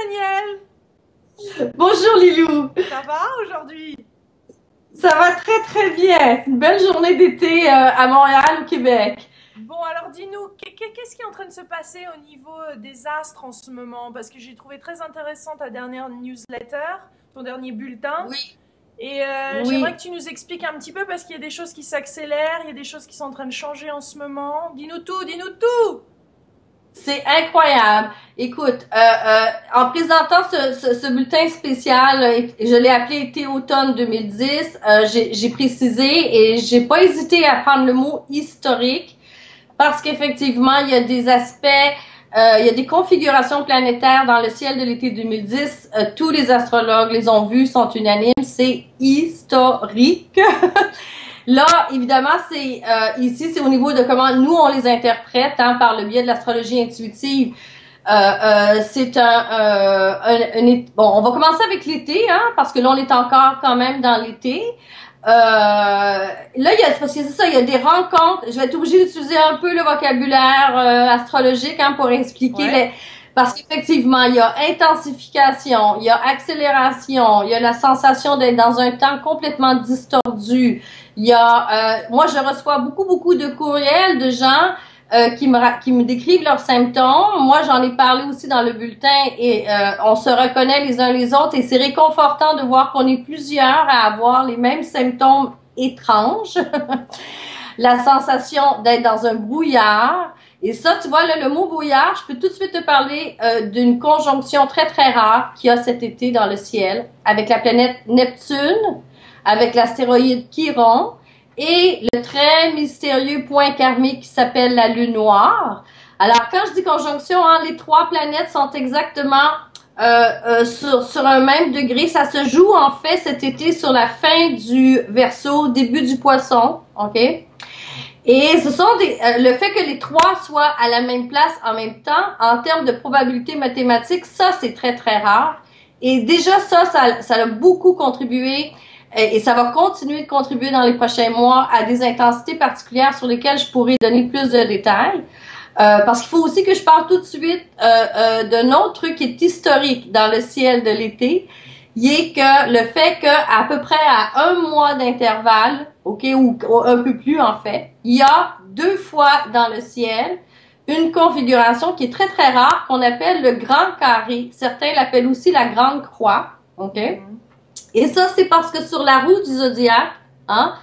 Daniel, Bonjour Lilou, ça va aujourd'hui? ça va très très bien. Une belle journée d'été à Montréal, au Québec. Bon, alors dis-nous, qu'est-ce qui est en train de se passer au niveau des astres en ce moment? Parce que j'ai trouvé très intéressant ta dernière newsletter, ton dernier bulletin. Oui, Et j'aimerais que oui, tu nous expliques un petit peu parce qu'il y a des choses qui s'accélèrent, il y a des choses qui sont en train de changer en ce moment. Dis-nous tout, dis-nous tout! c'est incroyable. Écoute, en présentant ce bulletin spécial, je l'ai appelé été-automne 2010, j'ai précisé et j'ai pas hésité à prendre le mot historique parce qu'effectivement, il y a des aspects, il y a des configurations planétaires dans le ciel de l'été 2010. Tous les astrologues les ont vus, sont unanimes. C'est historique. Là, évidemment, c'est ici, c'est au niveau de comment nous on les interprète hein, par le biais de l'astrologie intuitive. C'est bon, on va commencer avec l'été, hein, parce que là on est encore quand même dans l'été. Là, il y a, parce que c'est ça, il y a des rencontres. Je vais être obligée d'utiliser un peu le vocabulaire astrologique hein, pour expliquer Ouais. parce qu'effectivement, il y a intensification, il y a accélération, il y a la sensation d'être dans un temps complètement distordu. Il y a, moi, je reçois beaucoup de courriels de gens qui me décrivent leurs symptômes. Moi, j'en ai parlé aussi dans le bulletin et on se reconnaît les uns les autres et c'est réconfortant de voir qu'on est plusieurs à avoir les mêmes symptômes étranges. La sensation d'être dans un brouillard. Et ça, tu vois, là, le mot brouillard, je peux tout de suite te parler d'une conjonction très, très rare qu'il y a cet été dans le ciel avec la planète Neptune, avec l'astéroïde Chiron et le très mystérieux point karmique qui s'appelle la Lune noire. Alors, quand je dis conjonction, hein, les trois planètes sont exactement sur un même degré. Ça se joue en fait cet été sur la fin du Verseau, début du Poisson, ok? Et ce sont le fait que les trois soient à la même place en même temps, en termes de probabilité mathématique, ça c'est très très rare. Et déjà ça a beaucoup contribué et ça va continuer de contribuer dans les prochains mois à des intensités particulières sur lesquelles je pourrais donner plus de détails. Parce qu'il faut aussi que je parle tout de suite d'un autre truc qui est historique dans le ciel de l'été, il est que le fait qu'à peu près à un mois d'intervalle, ok, ou un peu plus en fait, il y a deux fois dans le ciel une configuration qui est très très rare qu'on appelle le grand carré. Certains l'appellent aussi la grande croix, ok. Mhm. Et ça c'est parce que sur la roue du zodiaque, hein,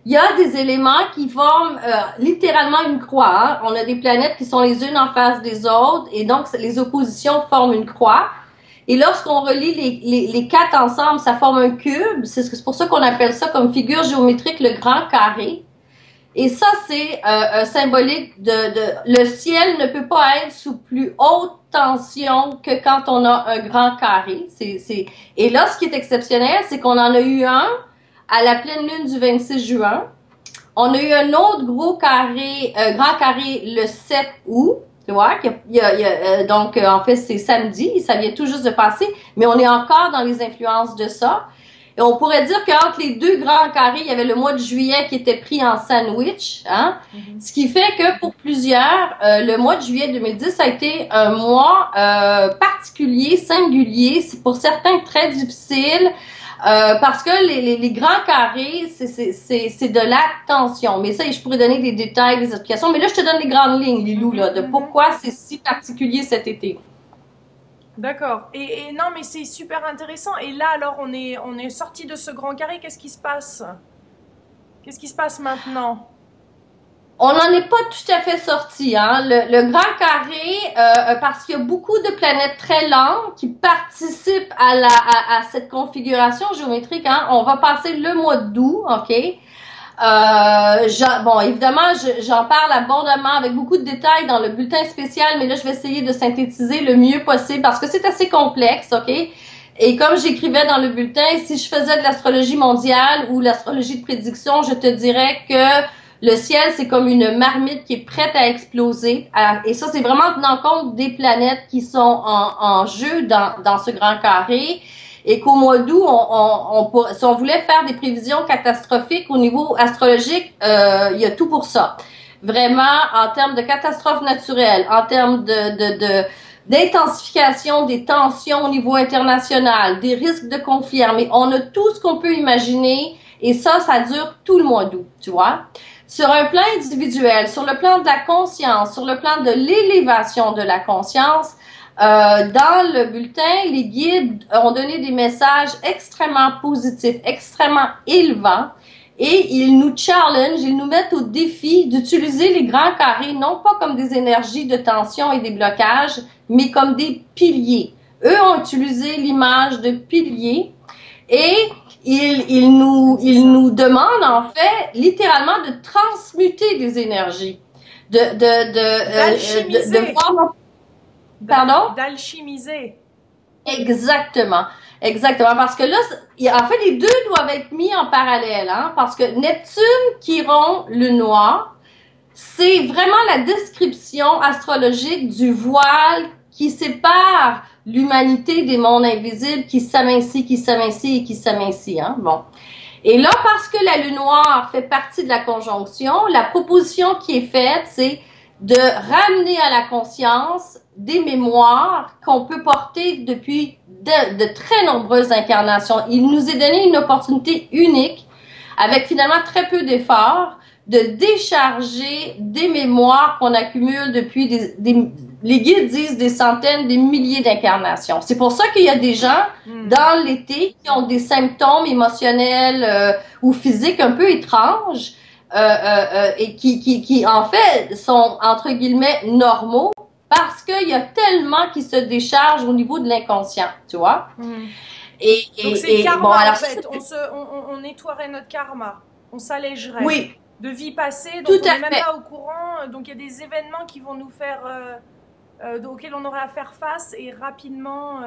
il y a des éléments qui forment littéralement une croix. Hein. On a des planètes qui sont les unes en face des autres et donc les oppositions forment une croix. Et lorsqu'on relie les quatre ensemble, ça forme un cube. C'est pour ça qu'on appelle ça comme figure géométrique le grand carré. Et ça, c'est symbolique le ciel ne peut pas être sous plus haute tension que quand on a un grand carré. Et là, ce qui est exceptionnel, c'est qu'on en a eu un à la pleine lune du 26 juin. On a eu un autre gros carré, grand carré le 7 août. Tu vois, donc en fait c'est samedi, ça vient tout juste de passer, mais on est encore dans les influences de ça. Et on pourrait dire qu'entre les deux grands carrés, il y avait le mois de juillet qui était pris en sandwich, hein. Mhm. Ce qui fait que pour plusieurs, le mois de juillet 2010 a été un mois particulier, singulier, c'est pour certains très difficile. Parce que les grands carrés, c'est de la tension. Mais ça, je pourrais donner des détails, des explications. Mais là, je te donne les grandes lignes, Lilou, là, de Mhm. pourquoi c'est si particulier cet été. D'accord. Et non, mais c'est super intéressant. Et là, alors, on est sorti de ce grand carré. Qu'est-ce qui se passe? Qu'est-ce qui se passe maintenant? On n'en est pas tout à fait sorti, hein. Le grand carré, parce qu'il y a beaucoup de planètes très lentes qui participent à cette configuration géométrique, hein. On va passer le mois d'août, ok? Bon, évidemment, j'en parle abondamment avec beaucoup de détails dans le bulletin spécial, mais là, je vais essayer de synthétiser le mieux possible parce que c'est assez complexe, ok? Et comme j'écrivais dans le bulletin, si je faisais de l'astrologie mondiale ou l'astrologie de prédiction, je te dirais que le ciel, c'est comme une marmite qui est prête à exploser. Et ça, c'est vraiment en tenant compte des planètes qui sont en jeu dans ce grand carré et qu'au mois d'août, si on voulait faire des prévisions catastrophiques au niveau astrologique, il y a tout pour ça. Vraiment, en termes de catastrophes naturelles, en termes d'intensification des tensions au niveau international, des risques de conflits armés. On a tout ce qu'on peut imaginer et ça dure tout le mois d'août, tu vois. Sur un plan individuel, sur le plan de la conscience, sur le plan de l'élévation de la conscience, dans le bulletin, les guides ont donné des messages extrêmement positifs, extrêmement élevants, et ils nous challengent, ils nous mettent au défi d'utiliser les grands carrés, non pas comme des énergies de tension et des blocages, mais comme des piliers. Eux ont utilisé l'image de piliers et ils nous demandent en fait littéralement de transmuter des énergies, de voir. Pardon? D'alchimiser. Exactement. Exactement. Parce que là, en fait, les deux doivent être mis en parallèle, hein, parce que Neptune, Chiron, le noir, c'est vraiment la description astrologique du voile qui sépare l'humanité des mondes invisibles, qui s'amincit et qui s'amincit, hein. Bon. Et là, parce que la lune noire fait partie de la conjonction, la proposition qui est faite, c'est de ramener à la conscience des mémoires qu'on peut porter depuis de très nombreuses incarnations. Il nous est donné une opportunité unique, avec finalement très peu d'efforts, de décharger des mémoires qu'on accumule depuis les guides disent des centaines, des milliers d'incarnations. C'est pour ça qu'il y a des gens dans l'été qui ont des symptômes émotionnels ou physiques un peu étranges et qui en fait sont entre guillemets normaux parce qu'il y a tellement qui se déchargent au niveau de l'inconscient, tu vois. Donc c'est karma bon, alors, en fait, on nettoierait notre karma, on s'allégerait. Oui. De vie passée, dont on n'est même pas au courant. Donc il y a des événements qui vont nous faire, auxquels on aurait à faire face et rapidement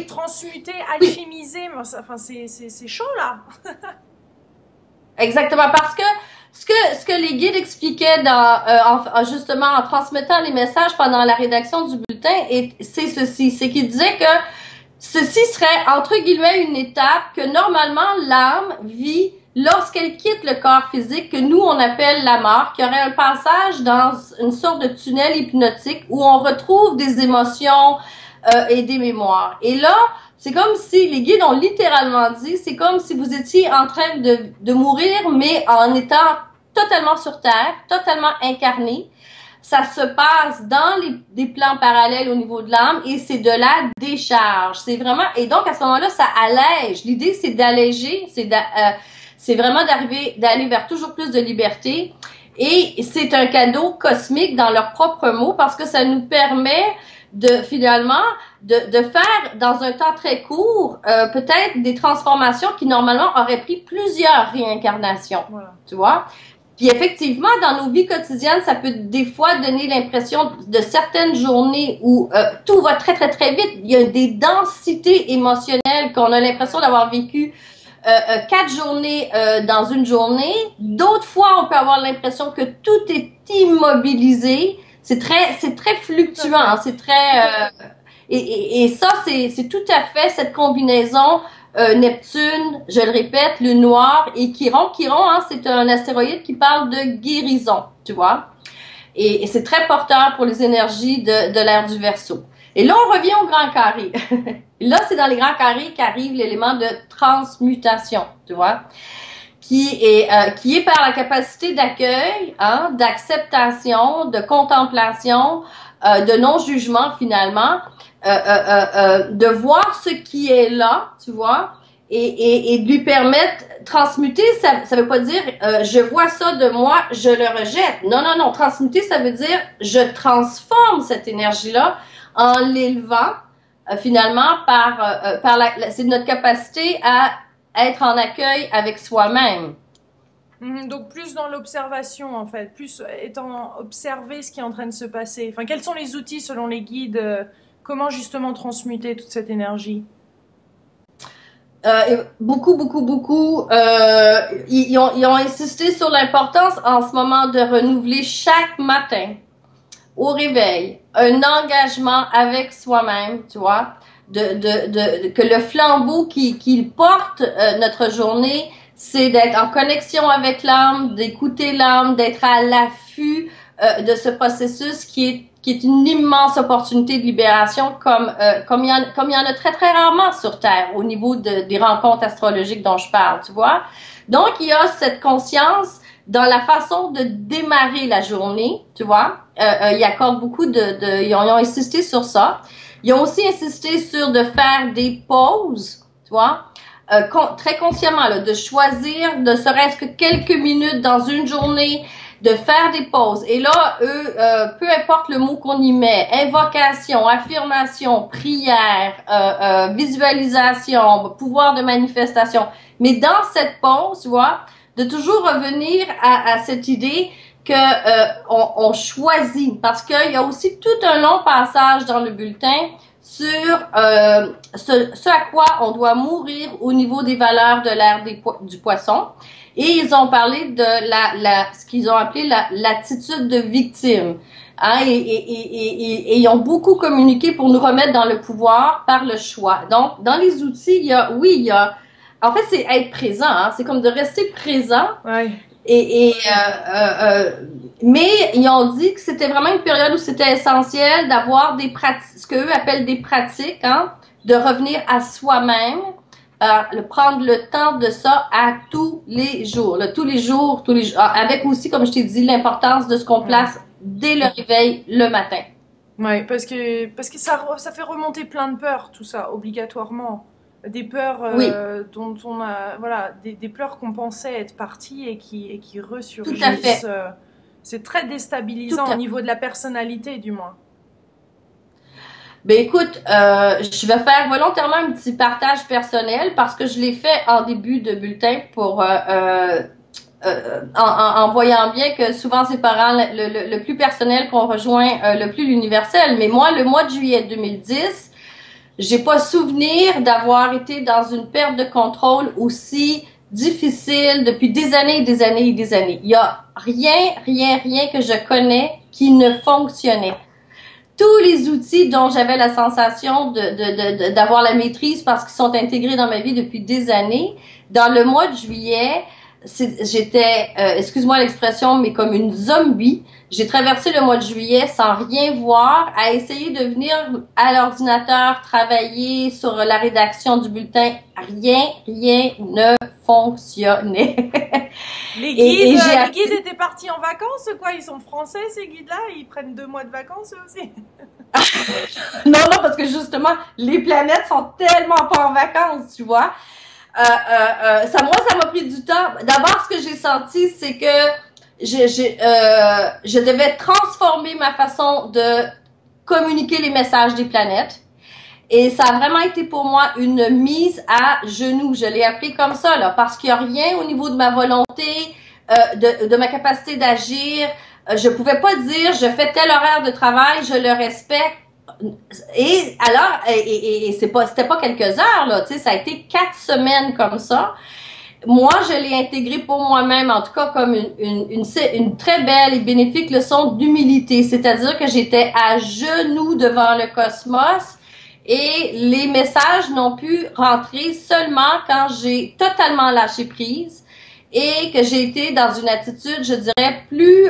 transmuter, alchimiser. Enfin, c'est chaud là. Exactement, parce que ce que les guides expliquaient justement en transmettant les messages pendant la rédaction du bulletin, c'est ceci, c'est qu'ils disaient que ceci serait entre guillemets une étape que normalement l'âme vit lorsqu'elle quitte le corps physique, que nous on appelle la mort, qu'il y aurait un passage dans une sorte de tunnel hypnotique où on retrouve des émotions et des mémoires. Et là, c'est comme si, les guides ont littéralement dit, c'est comme si vous étiez en train de mourir, mais en étant totalement sur Terre, totalement incarné. Ça se passe dans des plans parallèles au niveau de l'âme et c'est de la décharge. C'est vraiment, et donc à ce moment-là, ça allège. L'idée, c'est d'alléger, c'est vraiment d'aller vers toujours plus de liberté. Et c'est un cadeau cosmique dans leurs propres mots parce que ça nous permet finalement de faire dans un temps très court peut-être des transformations qui normalement auraient pris plusieurs réincarnations. Voilà. Tu vois? Puis effectivement, dans nos vies quotidiennes, ça peut des fois donner l'impression de certaines journées où tout va très très très vite. Il y a des densités émotionnelles qu'on a l'impression d'avoir vécues 4 journées dans une journée. D'autres fois, on peut avoir l'impression que tout est immobilisé. C'est très fluctuant. Hein, c'est très et ça, c'est tout à fait cette combinaison Neptune, je le répète, le noir et Chiron. Chiron, hein, c'est un astéroïde qui parle de guérison, tu vois. Et c'est très porteur pour les énergies de l'ère du Verseau. Et là, on revient au grand carré. Là, c'est dans les grands carrés qu'arrive l'élément de transmutation, tu vois, qui est par la capacité d'accueil, hein, d'acceptation, de contemplation, de non-jugement finalement, de voir ce qui est là, tu vois, et de lui permettre transmuter. Ça veut pas dire je vois ça de moi, je le rejette. Non. Transmuter, ça veut dire je transforme cette énergie-là en l'élevant. Finalement, c'est notre capacité à être en accueil avec soi-même. Donc plus dans l'observation en fait, plus étant observer ce qui est en train de se passer. Enfin, quels sont les outils selon les guides, comment justement transmuter toute cette énergie? Beaucoup. Ils ont insisté sur l'importance en ce moment de renouveler chaque matin au réveil un engagement avec soi-même, tu vois, que le flambeau qui porte notre journée, c'est d'être en connexion avec l'âme, d'écouter l'âme, d'être à l'affût de ce processus qui est qui est une immense opportunité de libération comme il y en a très, très rarement sur Terre au niveau des rencontres astrologiques dont je parle, tu vois. Donc, il y a cette conscience dans la façon de démarrer la journée, tu vois. Ils accordent beaucoup ils ont insisté sur ça. Ils ont aussi insisté sur de faire des pauses, tu vois, très consciemment, là, de choisir ne serait-ce que quelques minutes dans une journée, de faire des pauses. Et là, eux, peu importe le mot qu'on y met, invocation, affirmation, prière, visualisation, pouvoir de manifestation. Mais dans cette pause, tu vois, de toujours revenir à cette idée que on choisit, parce qu'il y a aussi tout un long passage dans le bulletin sur ce à quoi on doit mourir au niveau des valeurs de l'ère du poisson. Et ils ont parlé de ce qu'ils ont appelé l'attitude de victime. Hein, et ils ont beaucoup communiqué pour nous remettre dans le pouvoir par le choix. Donc, dans les outils, il y a, en fait, c'est être présent. Hein, c'est comme de rester présent. Ouais. Mais ils ont dit que c'était vraiment une période où c'était essentiel d'avoir des pratiques, ce qu'eux appellent des pratiques, hein, de revenir à soi-même, prendre le temps de ça à tous les jours, tous les jours, avec aussi, comme je t'ai dit, l'importance de ce qu'on place dès le réveil le matin. Ouais, parce que ça fait remonter plein de peurs, tout ça, obligatoirement. Des peurs Oui, dont on a, voilà, des peurs qu'on pensait être parties et qui tout à ressurgissent. fait. C'est très Tout déstabilisant à au niveau de la personnalité, du moins. Ben écoute, je vais faire volontairement un petit partage personnel parce que je l'ai fait en début de bulletin pour en voyant bien que souvent c'est parents le plus personnel qu'on rejoint le plus l'universel. Mais moi, le mois de juillet 2010, j'ai pas souvenir d'avoir été dans une perte de contrôle aussi difficile depuis des années et des années et des années. Il y a rien que je connais qui ne fonctionnait. Tous les outils dont j'avais la sensation d'avoir la maîtrise parce qu'ils sont intégrés dans ma vie depuis des années, dans le mois de juillet, j'étais, excuse-moi l'expression, mais comme une zombie. J'ai traversé le mois de juillet sans rien voir, à essayer de venir à l'ordinateur travailler sur la rédaction du bulletin. Rien ne fonctionnait. Les guides étaient partis en vacances, quoi? Ils sont français, ces guides-là? Ils prennent 2 mois de vacances, eux aussi? Non, parce que justement, les planètes sont tellement pas en vacances, tu vois. Ça m'a pris du temps. D'abord, ce que j'ai senti, c'est que je devais transformer ma façon de communiquer les messages des planètes. Et ça a vraiment été pour moi une mise à genoux. Je l'ai appelé comme ça, là, parce qu'il n'y a rien au niveau de ma volonté, de ma capacité d'agir. Je pouvais pas dire, je fais tel horaire de travail, je le respecte. Et alors, c'était pas quelques heures, là, tu sais, ça a été 4 semaines comme ça. Moi, je l'ai intégré pour moi-même, en tout cas, comme une très belle et bénéfique leçon d'humilité. C'est-à-dire que j'étais à genoux devant le cosmos et les messages n'ont pu rentrer seulement quand j'ai totalement lâché prise et que j'ai été dans une attitude, je dirais, plus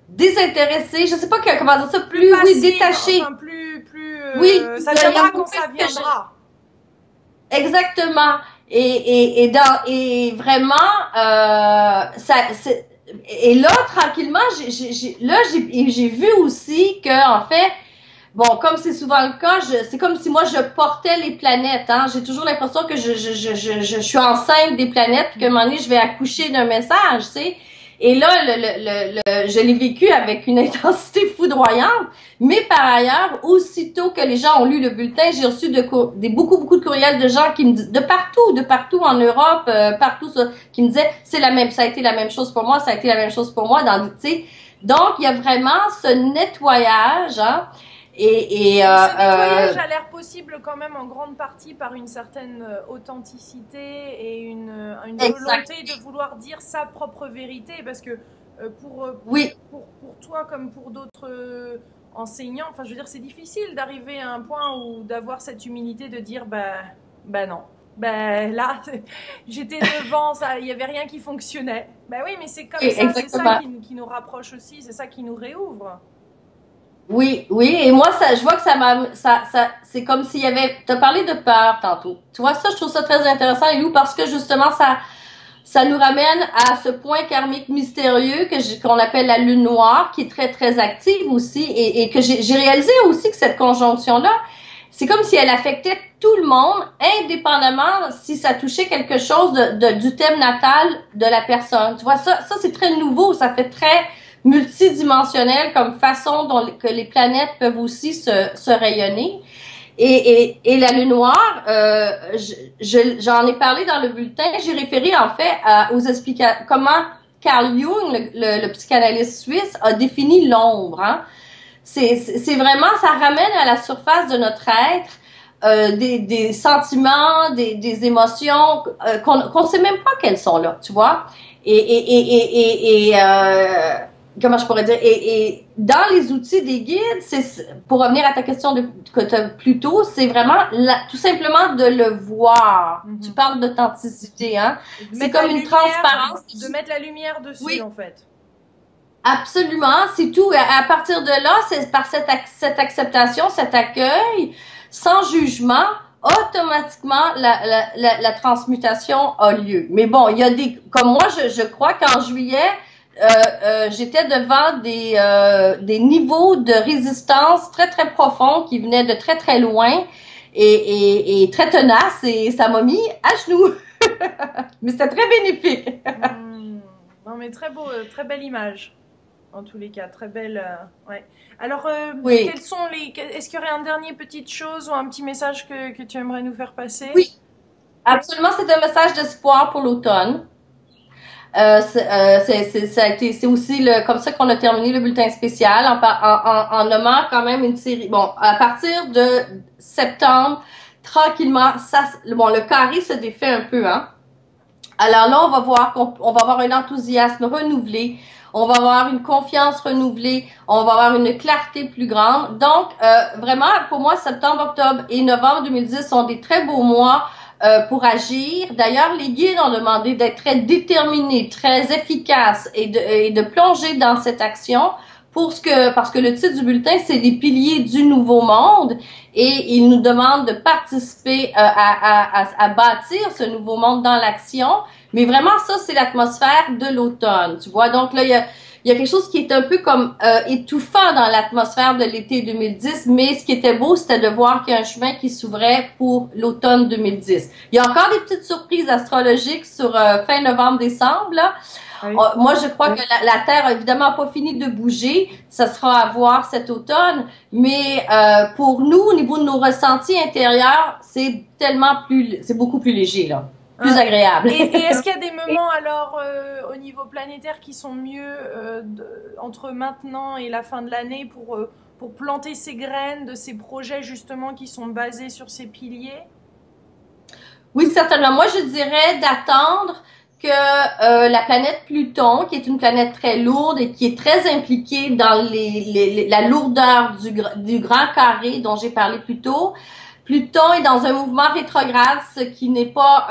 désintéressée. Je sais pas comment dire ça, plus passive, oui, détachée. enfin, Oui, ça viendra quand ça viendra. Exactement. Et vraiment, et là, tranquillement, j'ai vu aussi que, en fait, bon, comme c'est souvent le cas, c'est comme si moi je portais les planètes, hein. J'ai toujours l'impression que je suis enceinte des planètes, puis qu'à un moment donné, je vais accoucher d'un message, tu sais. Et là, je l'ai vécu avec une intensité foudroyante. Mais par ailleurs, aussitôt que les gens ont lu le bulletin, j'ai reçu beaucoup de courriels de gens qui me disent, de partout en Europe, partout, qui me disaient, ça a été la même chose pour moi, ça a été la même chose pour moi, tu sais. Donc, il y a vraiment ce nettoyage, hein. Ce nettoyage a l'air possible quand même en grande partie par une certaine authenticité et une volonté de vouloir dire sa propre vérité, parce que pour toi comme pour d'autres enseignants, enfin je veux dire c'est difficile d'arriver à un point où d'avoir cette humilité de dire bah non. Ben là, j'étais devant, il n'y avait rien qui fonctionnait. Ben oui, mais c'est comme ça, c'est ça qui nous rapproche aussi, c'est ça qui nous réouvre. Oui, oui, et moi, je vois que c'est comme s'il y avait, t'as parlé de peur tantôt. Tu vois, ça, je trouve ça très intéressant, Lilou, parce que justement, ça nous ramène à ce point karmique mystérieux qu'on appelle la lune noire, qui est très, très active aussi, et que j'ai réalisé aussi que cette conjonction-là, c'est comme si elle affectait tout le monde, indépendamment si ça touchait quelque chose du thème natal de la personne. Tu vois, ça c'est très nouveau, ça fait très multidimensionnel comme façon que les planètes peuvent aussi se rayonner. Et la lune noire, j'en ai parlé dans le bulletin, j'ai référé en fait aux explications, comment Carl Jung, le psychanalyste suisse, a défini l'ombre. Hein? C'est vraiment, ça ramène à la surface de notre être des sentiments, des émotions qu'on sait même pas qu'elles sont là, tu vois. Comment je pourrais dire, et dans les outils des guides, pour revenir à ta question que tu as plus tôt, c'est vraiment tout simplement de le voir. Tu parles d'authenticité, hein. C'est comme une transparence. De mettre la lumière dessus, oui. En fait. Absolument, c'est tout. À partir de là, c'est par cette acceptation, cet accueil, sans jugement, automatiquement la transmutation a lieu. Mais bon, il y a comme moi, je crois qu'en juillet, j'étais devant des niveaux de résistance très très profonds qui venaient de très très loin et très tenaces, et ça m'a mis à genoux. Mais c'était très bénéfique. Non mais très beau, très belle image. En tous les cas, très belle. Ouais. Alors, oui. Est-ce qu'il y aurait un dernier petite chose ou un petit message que tu aimerais nous faire passer? Oui, absolument. C'est un message d'espoir pour l'automne. C'est aussi comme ça qu'on a terminé le bulletin spécial en nommant quand même une série. Bon, à partir de septembre, tranquillement, le carré se défait un peu, hein. Alors là, on va voir qu'on va avoir un enthousiasme renouvelé, on va avoir une confiance renouvelée, on va avoir une clarté plus grande. Donc, vraiment, pour moi, septembre, octobre et novembre 2010 sont des très beaux mois pour agir. D'ailleurs, les guides ont demandé d'être très déterminés, très efficaces et de plonger dans cette action parce que le titre du bulletin, c'est les piliers du nouveau monde, et ils nous demandent de participer à bâtir ce nouveau monde dans l'action. Mais vraiment, ça, c'est l'atmosphère de l'automne, tu vois. Donc là, il y a quelque chose qui est un peu comme étouffant dans l'atmosphère de l'été 2010, mais ce qui était beau, c'était de voir qu'il y a un chemin qui s'ouvrait pour l'automne 2010. Il y a encore des petites surprises astrologiques sur fin novembre-décembre, là. Oui. Moi, je crois que la Terre a évidemment pas fini de bouger. Ça sera à voir cet automne. Mais pour nous, au niveau de nos ressentis intérieurs, c'est beaucoup plus léger, là. Plus agréable. Et est-ce qu'il y a des moments alors au niveau planétaire qui sont mieux entre maintenant et la fin de l'année pour planter ces graines de ces projets justement qui sont basés sur ces piliers? Oui, certainement. Moi, je dirais d'attendre que la planète Pluton, qui est une planète très lourde et qui est très impliquée dans la lourdeur du grand carré dont j'ai parlé plus tôt, Pluton est dans un mouvement rétrograde, ce qui n'est pas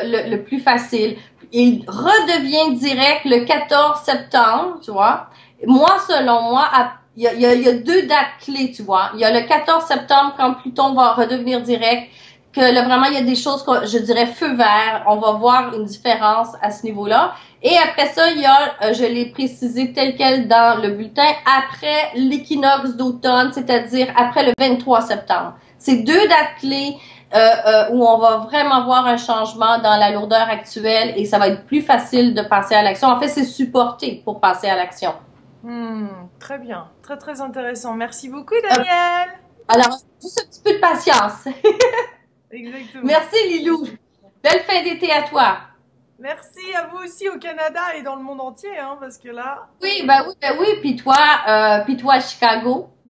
le plus facile. Il redevient direct le 14 septembre, tu vois. Moi, selon moi, il y a deux dates clés, tu vois. Il y a le 14 septembre quand Pluton va redevenir direct, que là, vraiment, il y a des choses que je dirais feu vert. On va voir une différence à ce niveau-là. Et après ça, il y a, je l'ai précisé tel quel dans le bulletin, après l'équinoxe d'automne, c'est-à-dire après le 23 septembre. C'est deux dates clés où on va vraiment voir un changement dans la lourdeur actuelle et ça va être plus facile de passer à l'action. En fait, c'est supporté pour passer à l'action. Très bien. Très, très intéressant. Merci beaucoup, Danielle. Alors, juste un petit peu de patience. Exactement. Merci, Lilou. Belle fin d'été à toi. Merci à vous aussi au Canada et dans le monde entier, hein, parce que là. Oui, ben oui. Puis toi à Chicago.